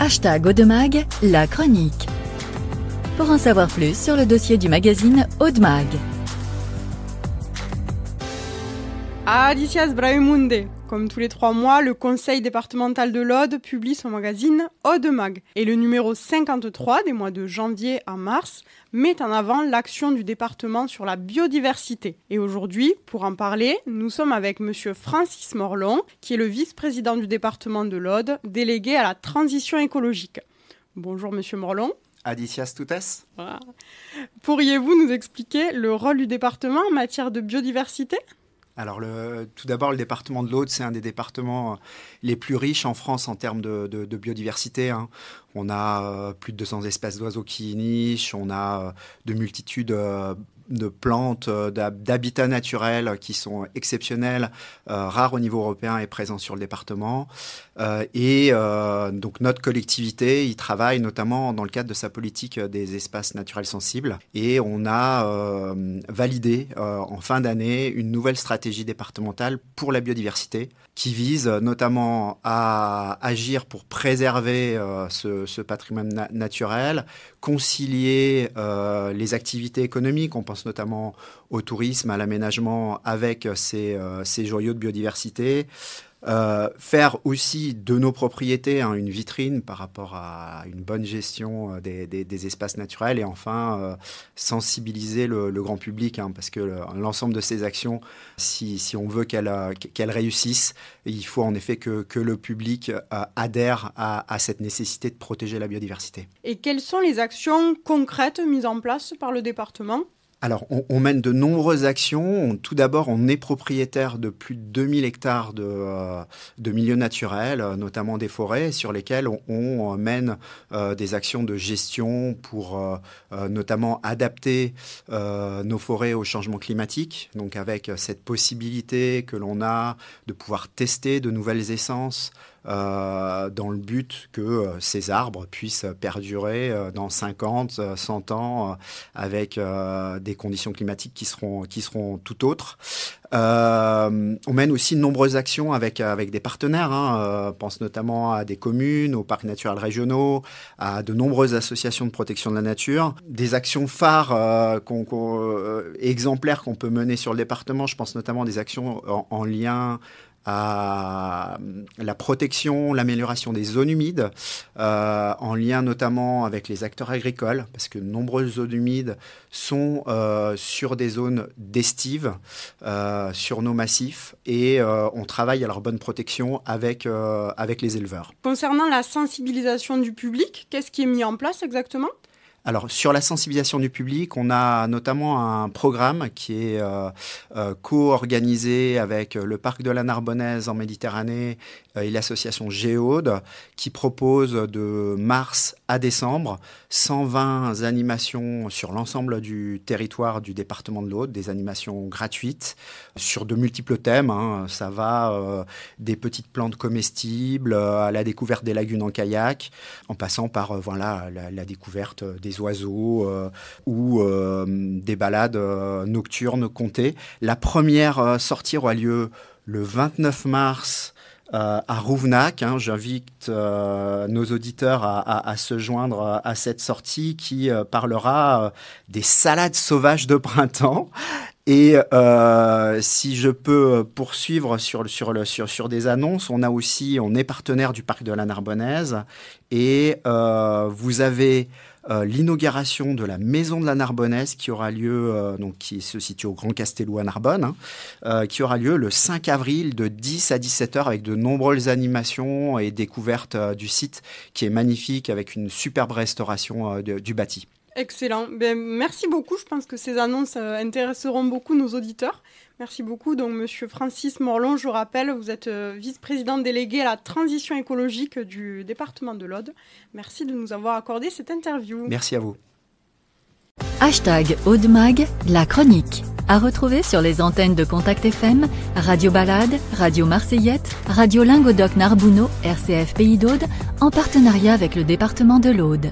#Audemag, la chronique. Pour en savoir plus sur le dossier du magazine Audemag. Adicias Braimunde. Comme tous les 3 mois, le conseil départemental de l'Aude publie son magazine Audemag. Et le numéro 53 des mois de janvier à mars met en avant l'action du département sur la biodiversité. Et aujourd'hui, pour en parler, nous sommes avec monsieur Francis Morlon, qui est le vice-président du département de l'Aude, délégué à la transition écologique. Bonjour monsieur Morlon. Adicias Toutes. Voilà. Pourriez-vous nous expliquer le rôle du département en matière de biodiversité ? Alors, tout d'abord, le département de l'Aude, c'est un des départements les plus riches en France en termes de biodiversité. On a plus de 200 espèces d'oiseaux qui y nichent, on a de multitudes de plantes, d'habitats naturels qui sont exceptionnels, rares au niveau européen et présents sur le département. Donc notre collectivité y travaille notamment dans le cadre de sa politique des espaces naturels sensibles. Et on a validé en fin d'année une nouvelle stratégie départementale pour la biodiversité qui vise notamment à agir pour préserver ce patrimoine naturel, concilier les activités économiques, on pense notamment au tourisme, à l'aménagement avec ces joyaux de biodiversité, faire aussi de nos propriétés une vitrine par rapport à une bonne gestion des espaces naturels et enfin sensibiliser le grand public parce que l'ensemble de ces actions, si on veut qu'elles réussissent, il faut en effet que le public adhère à cette nécessité de protéger la biodiversité. Et quelles sont les actions concrètes mises en place par le département ? Alors, on mène de nombreuses actions. Tout d'abord, on est propriétaire de plus de 2000 hectares de milieux naturels, notamment des forêts, sur lesquels on mène des actions de gestion pour notamment adapter nos forêts au changement climatique. Donc, avec cette possibilité que l'on a de pouvoir tester de nouvelles essences, dans le but que ces arbres puissent perdurer dans 50, 100 ans avec des conditions climatiques qui seront tout autres. On mène aussi de nombreuses actions avec des partenaires. Pense notamment à des communes, aux parcs naturels régionaux, à de nombreuses associations de protection de la nature. Des actions phares exemplaires qu'on peut mener sur le département. Je pense notamment à des actions en lien à la protection, l'amélioration des zones humides, en lien notamment avec les acteurs agricoles, parce que de nombreuses zones humides sont sur des zones d'estive, sur nos massifs, et on travaille à leur bonne protection avec les éleveurs. Concernant la sensibilisation du public, qu'est-ce qui est mis en place exactement ? Alors, sur la sensibilisation du public, on a notamment un programme qui est co-organisé avec le Parc de la Narbonnaise en Méditerranée et l'association Géaude, qui propose de mars à décembre 120 animations sur l'ensemble du territoire du département de l'Aude, des animations gratuites sur de multiples thèmes. Ça va des petites plantes comestibles à la découverte des lagunes en kayak, en passant par la découverte des oiseaux ou des balades nocturnes comptées. La première sortie aura lieu le 29 mars à Rouvenac. J'invite nos auditeurs à se joindre à cette sortie qui parlera des salades sauvages de printemps. Et si je peux poursuivre sur des annonces, on est partenaire du Parc de la Narbonnaise et vous avez l'inauguration de la Maison de la Narbonnaise qui aura lieu, qui se situe au Grand Castellou à Narbonne, qui aura lieu le 5 avril de 10 à 17h avec de nombreuses animations et découvertes du site qui est magnifique avec une superbe restauration du bâti. Excellent. Merci beaucoup. Je pense que ces annonces intéresseront beaucoup nos auditeurs. Merci beaucoup. Donc, monsieur Francis Morlon, je rappelle, vous êtes vice-président délégué à la transition écologique du département de l'Aude. Merci de nous avoir accordé cette interview. Merci à vous. #Audemag, la chronique. À retrouver sur les antennes de Contact FM, Radio Balade, Radio Marseillette, Radio Lingodoc Narbouno, RCF Pays d'Aude, en partenariat avec le département de l'Aude.